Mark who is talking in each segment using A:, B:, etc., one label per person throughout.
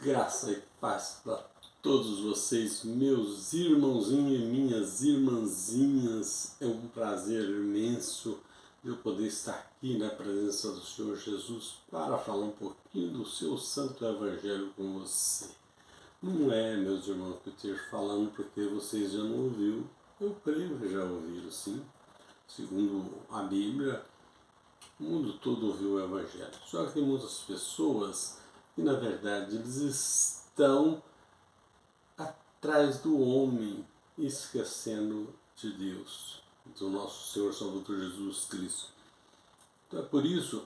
A: Graça e paz para todos vocês, meus irmãozinhos e minhas irmãzinhas. É um prazer imenso eu poder estar aqui na presença do Senhor Jesus para falar um pouquinho do seu santo evangelho com você. Não é, meus irmãos, que eu esteja falando porque vocês já não ouviram. Eu creio que já ouviram, sim. Segundo a Bíblia, o mundo todo ouviu o evangelho. Só que tem muitas pessoas que, na verdade, eles estão atrás do homem, esquecendo de Deus, do nosso Senhor Salvador Jesus Cristo. Então é por isso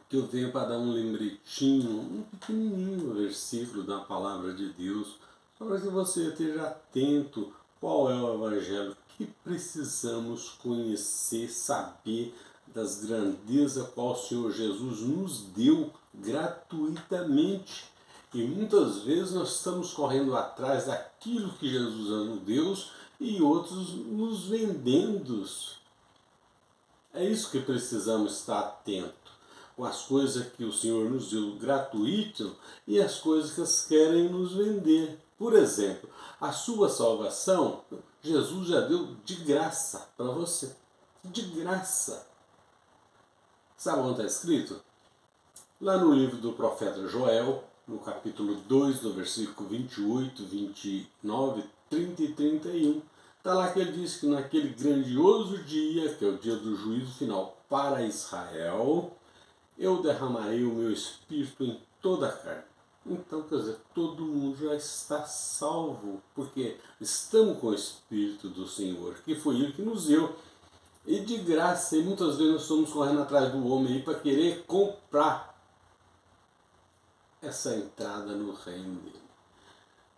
A: que eu venho para dar um lembretinho, um pequenininho versículo da palavra de Deus, só para que você esteja atento qual é o evangelho que precisamos conhecer, saber das grandezas qual o Senhor Jesus nos deu gratuitamente. E muitas vezes nós estamos correndo atrás daquilo que Jesus nos deu e outros nos vendendo. É isso que precisamos estar atento com as coisas que o Senhor nos deu gratuito e as coisas que eles querem nos vender. Por exemplo, a sua salvação, Jesus já deu de graça para você. De graça. Sabe onde está escrito? Lá no livro do profeta Joel, no capítulo 2, no versículo 28, 29, 30 e 31, está lá que ele diz que naquele grandioso dia, que é o dia do juízo final para Israel, eu derramarei o meu espírito em toda a carne. Então, quer dizer, todo mundo já está salvo, porque estamos com o Espírito do Senhor, que foi Ele que nos deu. E de graça, e muitas vezes nós estamos correndo atrás do homem aí para querer comprar essa entrada no reino dele.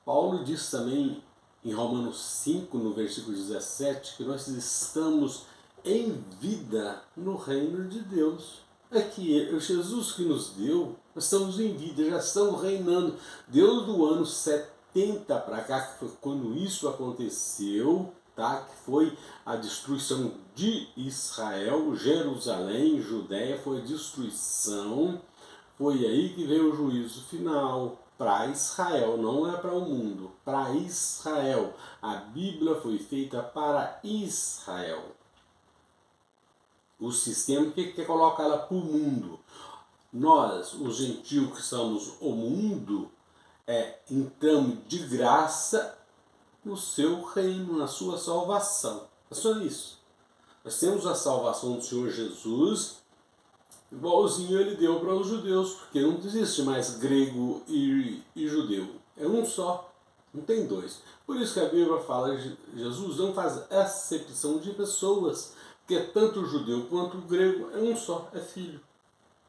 A: Paulo diz também em Romanos 5, no versículo 17, que nós estamos em vida no reino de Deus. É que o Jesus que nos deu, nós estamos em vida, já estamos reinando. Deus do ano 70 para cá, que foi quando isso aconteceu, tá? Que foi a destruição de Israel, Jerusalém, Judéia, foi a destruição. Foi aí que veio o juízo final para Israel, não é para o mundo, para Israel. A Bíblia foi feita para Israel. O sistema que coloca ela para o mundo. Nós, os gentios que somos o mundo, entramos de graça no seu reino, na sua salvação. É só isso. Nós temos a salvação do Senhor Jesus, igualzinho ele deu para os judeus, porque não existe mais grego e judeu. É um só, não tem dois. Por isso que a Bíblia fala que Jesus não faz acepção de pessoas, porque tanto o judeu quanto o grego é um só, é filho.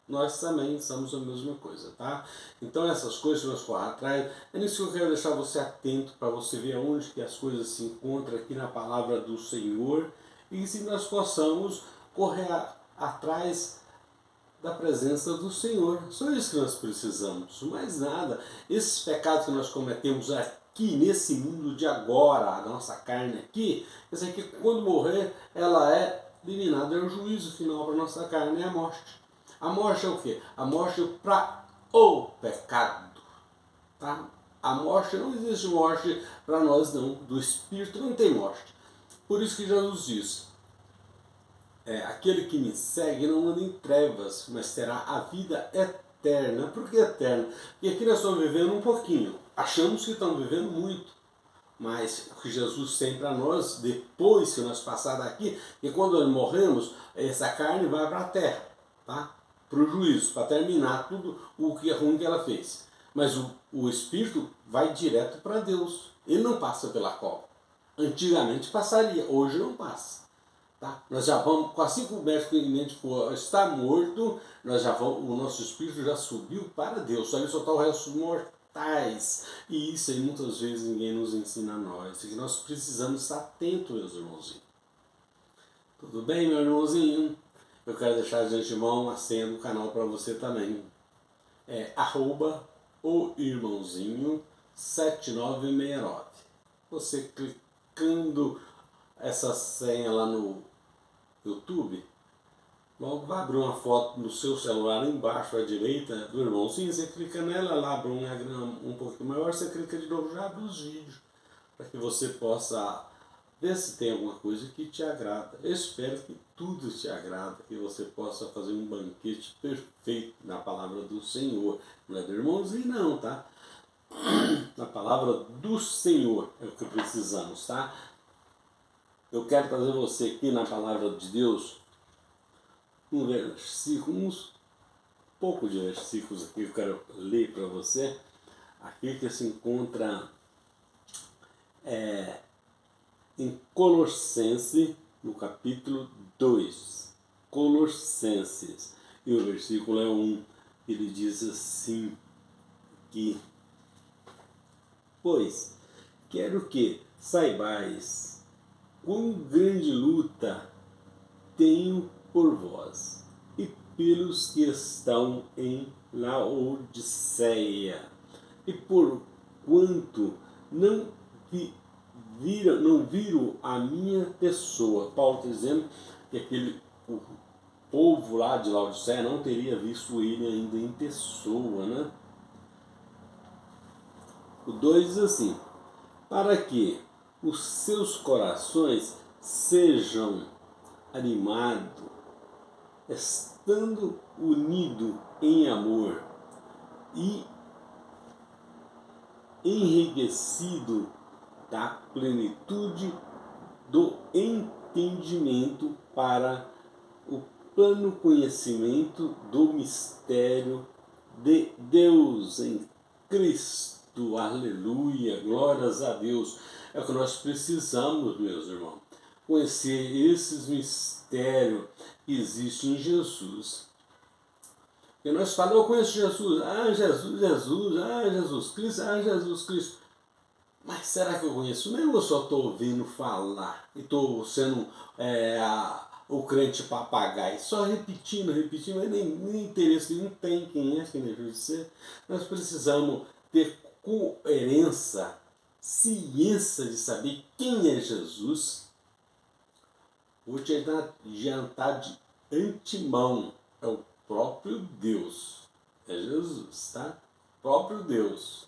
A: Nós também somos a mesma coisa, tá? Então essas coisas que nós corremos atrás, é nisso que eu quero deixar você atento, para você ver onde que as coisas se encontram aqui na palavra do Senhor, e se nós possamos correr atrás da presença do Senhor. Só isso que nós precisamos, mais nada. Esses pecados que nós cometemos aqui nesse mundo de agora, a nossa carne aqui, quer dizer que quando morrer, ela é eliminada, é o juízo final para a nossa carne, é a morte. A morte é o quê? A morte é para o pecado. Tá? A morte, não existe morte para nós não, do Espírito não tem morte. Por isso que Jesus diz, aquele que me segue não anda em trevas, mas terá a vida eterna. Por que eterna? Porque aqui nós estamos vivendo um pouquinho. Achamos que estamos vivendo muito. Mas o que Jesus tem para nós, depois que nós passarmos daqui, e quando nós morremos, essa carne vai para a terra, tá? Para o juízo, para terminar tudo o que é ruim que ela fez. Mas o Espírito vai direto para Deus. Ele não passa pela cova. Antigamente passaria, hoje não passa. Tá? Nós já vamos, assim que o médico está morto, nós já vamos, o nosso espírito já subiu para Deus, só está o resto mortais. E isso aí muitas vezes ninguém nos ensina a nós, e que nós precisamos estar atentos, meus irmãozinhos. Tudo bem, meu irmãozinho? Eu quero deixar de antemão a senha do canal para você também. É @oirmãozinho7969. Você clicando essa senha lá no YouTube, Logo vai abrir uma foto no seu celular embaixo à direita do irmãozinho, você clica nela, ela abre um diagrama um pouquinho maior, você clica de novo, já abre os vídeos, para que você possa ver se tem alguma coisa que te agrada. Eu espero que tudo te agrada, que você possa fazer um banquete perfeito na palavra do Senhor. Não é do irmãozinho não, tá? Na palavra do Senhor é o que precisamos, tá? Eu quero trazer você aqui na palavra de Deus um versículo, uns pouco de versículos aqui que eu quero ler para você. Aqui que se encontra em Colossenses, no capítulo 2. Colossenses. E o versículo é 1. Ele diz assim, que pois quero que saibais quão grande luta tenho por vós e pelos que estão em Laodiceia, e por quanto não viram a minha pessoa. Paulo está dizendo que o povo lá de Laodiceia não teria visto ele ainda em pessoa, né? O 2 diz assim, para que os seus corações sejam animados, estando unidos em amor e enriquecido da plenitude do entendimento para o pleno conhecimento do mistério de Deus em Cristo. Aleluia, glórias a Deus. É o que nós precisamos, meus irmãos, conhecer esses mistérios que existem em Jesus. E nós falamos, eu conheço Jesus, Jesus, Jesus Cristo, Jesus Cristo. Mas será que eu conheço mesmo ou eu só estou ouvindo falar? E estou sendo o crente papagaio, só repetindo, mas nem interesse não tem quem é que deve ser. Nós precisamos ter coerência, ciência de saber quem é Jesus. Vou te adiantar de antemão, é o próprio Deus, é Jesus, tá? O próprio Deus.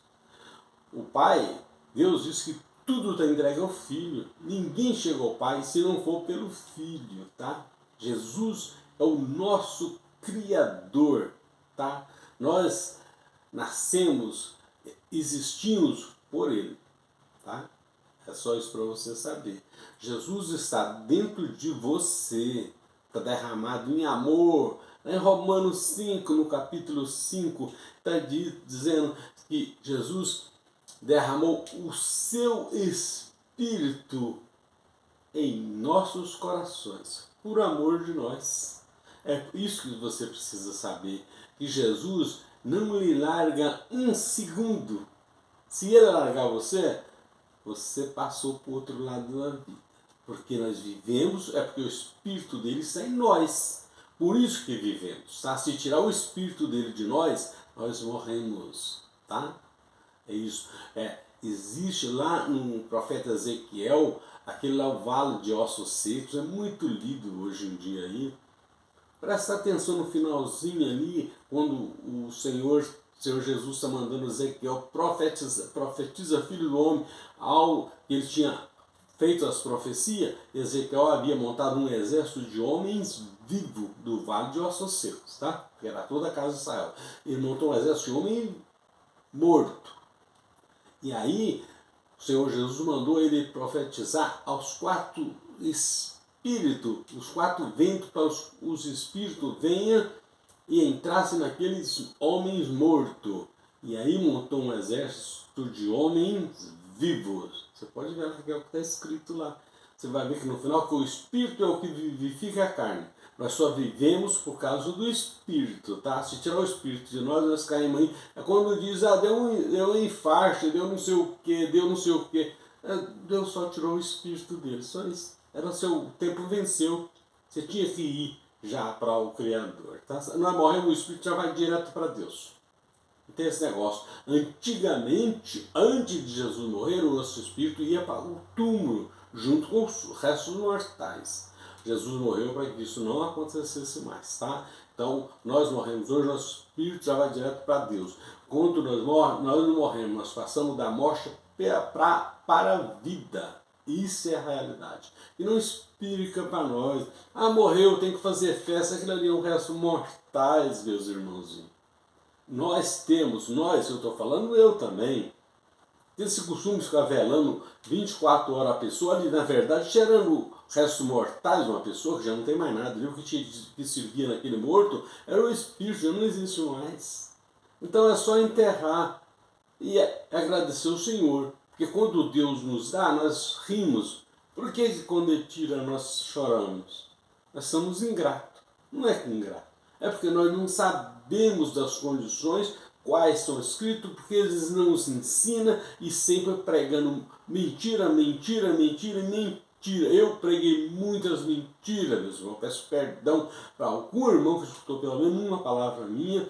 A: O Pai, Deus diz que tudo está entregue ao Filho. Ninguém chega ao Pai se não for pelo Filho, tá? Jesus é o nosso Criador, tá? Nós nascemos, existimos por Ele, tá? É só isso para você saber. Jesus está dentro de você, está derramado em amor. Em Romanos 5, no capítulo 5, está dizendo que Jesus derramou o seu Espírito em nossos corações, por amor de nós. É isso que você precisa saber, que Jesus não lhe larga um segundo. Se ele largar você, você passou para o outro lado da vida. Porque nós vivemos, é porque o Espírito dele está em nós. Por isso que vivemos. Tá? Se tirar o Espírito dele de nós, nós morremos. Tá? É isso. Existe lá no profeta Ezequiel, aquele lá, o vale de ossos secos, é muito lido hoje em dia aí. Presta atenção no finalzinho ali, quando o Senhor Jesus está mandando Ezequiel profetiza filho do homem, ao que ele tinha feito as profecias. Ezequiel havia montado um exército de homens vivos do vale de ossos secos, tá? Que era toda a casa de Israel. Ele montou um exército de homem morto. E aí o Senhor Jesus mandou ele profetizar aos 4 espíritos, os 4 ventos, para os espíritos venham e entrassem naqueles homens mortos. E aí montou um exército de homens vivos. Você pode ver o que está escrito lá. Você vai ver que no final que o Espírito é o que vivifica a carne. Nós só vivemos por causa do Espírito, tá? Se tirar o Espírito de nós caímos aí. É quando diz, deu um infarto, deu não sei o que, deu não sei o que. Deus só tirou o Espírito dele, só isso. Era o seu tempo venceu. Você tinha que ir já para o Criador, tá? Nós morremos, o Espírito já vai direto para Deus. Não tem esse negócio. Antigamente, antes de Jesus morrer, o nosso Espírito ia para o túmulo, junto com os restos mortais. Jesus morreu para que isso não acontecesse mais, tá? Então, nós morremos hoje, nosso espírito já vai direto para Deus. Quando nós não morremos, nós passamos da morte para a vida. Isso é a realidade. E não explica para nós, morreu, tem que fazer festa, aquilo ali é um resto mortais, meus irmãozinhos. Nós temos, eu estou falando, eu também, tem esse costume de ficar velando 24 horas a pessoa, ali na verdade, tirando restos mortais de uma pessoa, que já não tem mais nada, viu? Que servia naquele morto era o espírito, já não existe mais. Então é só enterrar e agradecer o Senhor, porque quando Deus nos dá, nós rimos. Por que quando Ele tira nós choramos? Nós somos ingratos. Não é que ingrato, é porque nós não sabemos das condições quais são escritos, porque eles não nos ensinam e sempre pregando mentira, mentira, mentira, mentira. Eu preguei muitas mentiras, meus irmãos. Peço perdão para algum irmão que escutou pelo menos uma palavra minha.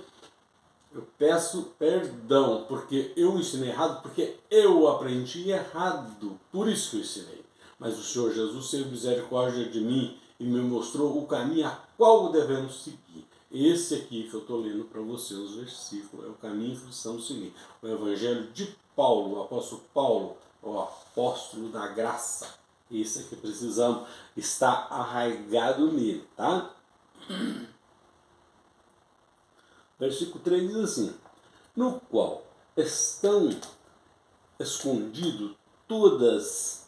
A: Eu peço perdão, porque eu ensinei errado, porque eu aprendi errado. Por isso que eu ensinei. Mas o Senhor Jesus teve misericórdia de mim e me mostrou o caminho a qual devemos seguir. Esse aqui que eu estou lendo para vocês, os versículos, é o caminho que precisamos seguir. O Evangelho de Paulo, o apóstolo Paulo, o apóstolo da graça. Esse aqui precisamos estar arraigado nele, tá? Versículo 3 diz assim: no qual estão escondidos todos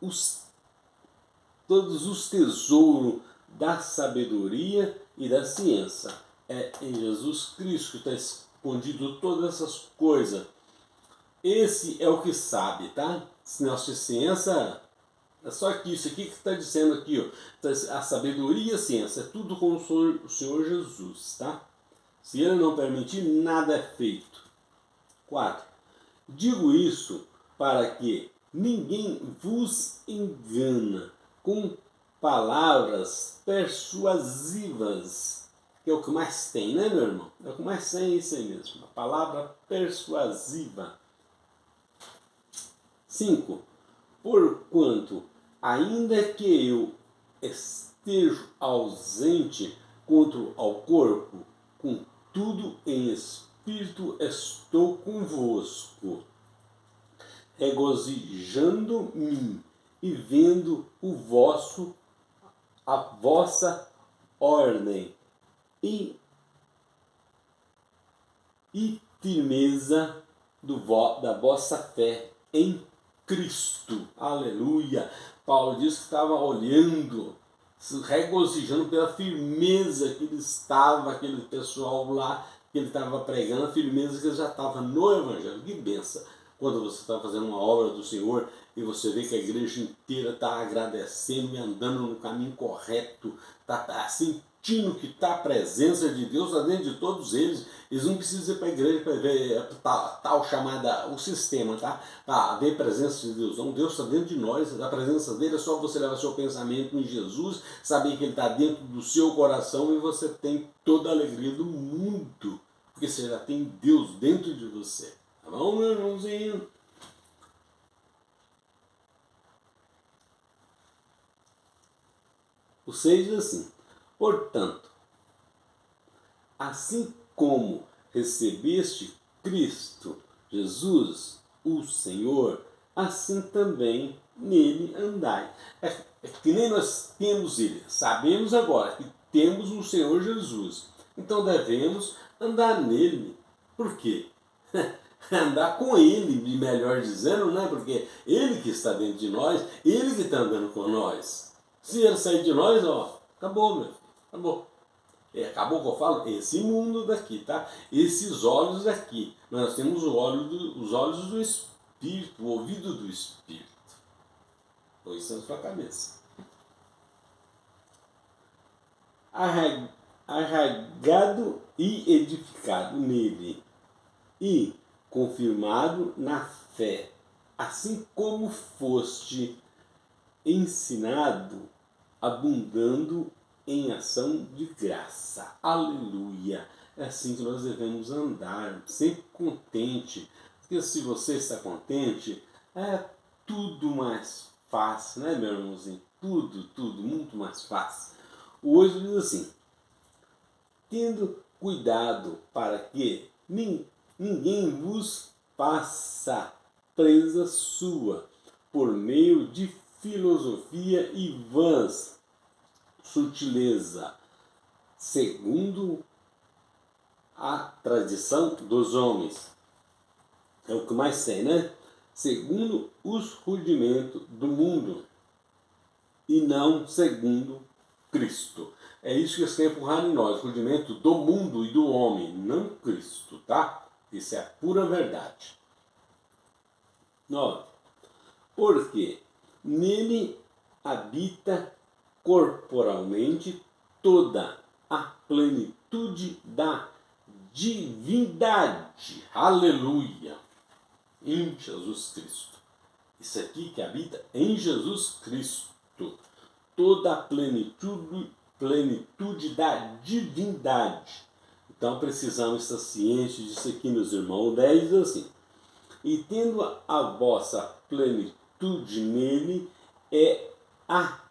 A: os tesouros da sabedoria e da ciência. É em Jesus Cristo que está escondido todas essas coisas. Esse é o que sabe, tá? Se nossa ciência é só aqui, isso aqui que está dizendo aqui, ó. A sabedoria e a ciência, é tudo com o Senhor Jesus, tá? Se Ele não permitir, nada é feito. 4. Digo isso para que ninguém vos engana com palavras persuasivas, que é o que mais tem, né, meu irmão? É o que mais tem, é isso aí mesmo, a palavra persuasiva. 5. Porquanto, ainda que eu esteja ausente quanto ao corpo, contudo em espírito estou convosco, regozijando-me e vendo a vossa ordem e firmeza da vossa fé em Cristo. Aleluia! Paulo disse que estava olhando, se regozijando pela firmeza que ele estava, aquele pessoal lá, que ele estava pregando, a firmeza que ele já estava no Evangelho. Que benção! Quando você está fazendo uma obra do Senhor e você vê que a igreja inteira está agradecendo e andando no caminho correto, está sentindo que está a presença de Deus lá dentro de todos eles. Eles não precisam ir para a igreja para ver tal chamada, o sistema, tá? Para ver a presença de Deus. Não, Deus está dentro de nós, a presença dele é só você levar seu pensamento em Jesus, saber que ele está dentro do seu coração e você tem toda a alegria do mundo, porque você já tem Deus dentro de você. Tá bom, meu irmãozinho? O 6 diz assim: portanto, assim como recebeste Cristo Jesus, o Senhor, assim também nele andai. É que nem nós temos ele, sabemos agora que temos o Senhor Jesus. Então devemos andar nele. Por quê? Andar com ele, melhor dizendo, né? Porque ele que está dentro de nós, ele que está andando com nós. Se ele sair de nós, ó, acabou, meu filho, acabou. Acabou que eu falo? Esse mundo daqui, tá? Esses olhos daqui. Nós temos os olhos do Espírito, o ouvido do Espírito. Põe isso na sua cabeça. Arraigado e edificado nele, e confirmado na fé, assim como foste ensinado, abundando em ação de graça. Aleluia! É assim que nós devemos andar, sempre contente. Porque se você está contente, é tudo mais fácil, né, meu irmãozinho? Tudo muito mais fácil. O 8 diz assim: tendo cuidado para que ninguém vos faça presa sua por meio de filosofia e vãs sutileza, segundo a tradição dos homens. É o que mais tem, né? Segundo os rudimentos do mundo e não segundo Cristo. É isso que eles querem empurrar em nós, rudimento do mundo e do homem, não Cristo, tá? Isso é a pura verdade. 9. Porque nele habita corporalmente toda a plenitude da divindade. Aleluia! Em Jesus Cristo. Isso aqui que habita em Jesus Cristo. Toda a plenitude da divindade. Então precisamos estar cientes disso aqui, meus irmãos. 10 diz assim: e tendo a vossa plenitude nele, é a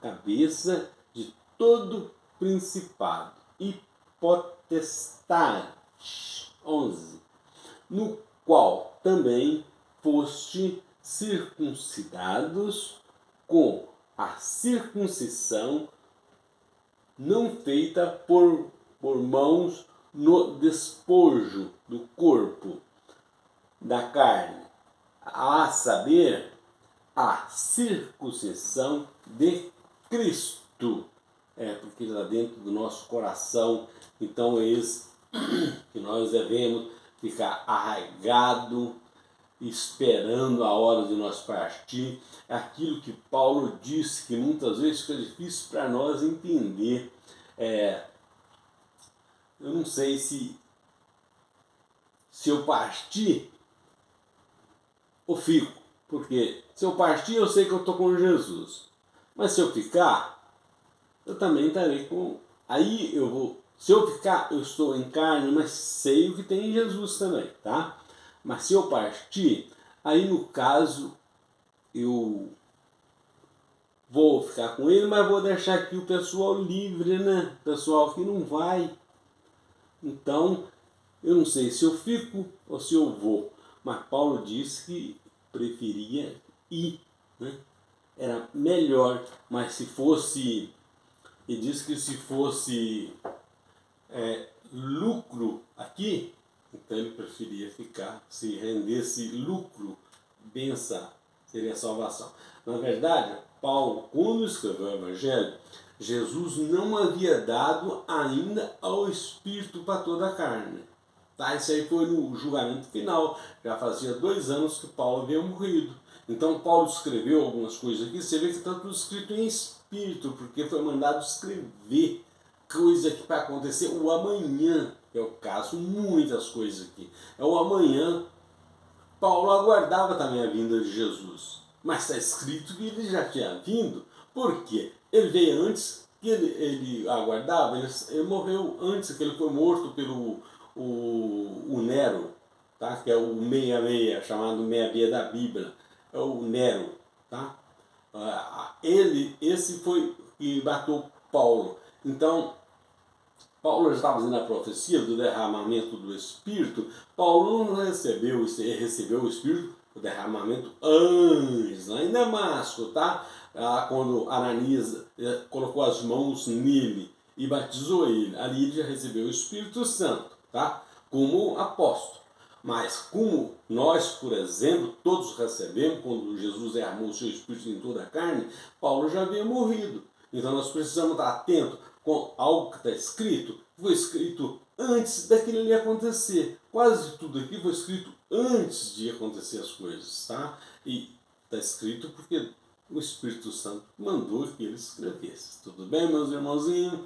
A: cabeça de todo principado e potestade. 11. No qual também foste circuncidados com a circuncisão não feita por mãos no despojo do corpo da carne, a saber, a circuncisão de Cristo. Porque está dentro do nosso coração, então é isso que nós devemos ficar arraigado, esperando a hora de nós partir. É aquilo que Paulo disse, que muitas vezes fica difícil para nós entender. Eu não sei se eu partir, eu fico. Porque se eu partir, eu sei que eu estou com Jesus. Mas se eu ficar, eu também estarei com... Aí eu vou... Se eu ficar, eu estou em carne, mas sei o que tem em Jesus também, tá? Mas se eu partir, aí no caso, eu vou ficar com ele, mas vou deixar aqui o pessoal livre, né? O pessoal que não vai. Então, eu não sei se eu fico ou se eu vou. Mas Paulo disse que preferia ir, né? Era melhor, mas se fosse... Ele disse que se fosse lucro aqui, então ele preferia ficar, se rendesse lucro, benção, seria salvação. Na verdade, Paulo, quando escreveu o Evangelho, Jesus não havia dado ainda ao Espírito para toda a carne. Tá? Isso aí foi no julgamento final. Já fazia 2 anos que Paulo havia morrido. Então Paulo escreveu algumas coisas aqui. Você vê que está tudo escrito em Espírito, porque foi mandado escrever coisa que vai acontecer o amanhã. É o caso, muitas coisas aqui. É o amanhã. Paulo aguardava também a vinda de Jesus. Mas está escrito que ele já tinha vindo. Por quê? Ele veio antes que ele aguardava. Ele morreu antes, que ele foi morto pelo o Nero, tá? Que é o 66, chamado 66 da Bíblia. É o Nero. Tá? Esse foi que matou Paulo. Então, Paulo já estava fazendo a profecia do derramamento do Espírito. Paulo não recebeu o Espírito, o derramamento antes, lá em Damasco, tá? Quando Ananias colocou as mãos nele e batizou ele, ali ele já recebeu o Espírito Santo, tá? Como apóstolo. Mas como nós, por exemplo, todos recebemos, quando Jesus derramou o seu Espírito em toda a carne, Paulo já havia morrido. Então nós precisamos estar atentos com algo que está escrito, foi escrito antes daquilo ali acontecer. Quase tudo aqui foi escrito antes de acontecer as coisas, tá? E está escrito porque o Espírito Santo mandou que ele escrevesse. Tudo bem, meus irmãozinhos?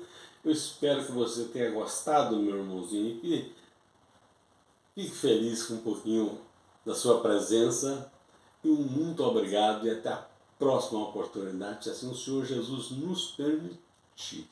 A: Eu espero que você tenha gostado, meu irmãozinho, e fique feliz com um pouquinho da sua presença. E um muito obrigado e até a próxima oportunidade, se assim o Senhor Jesus nos permitir.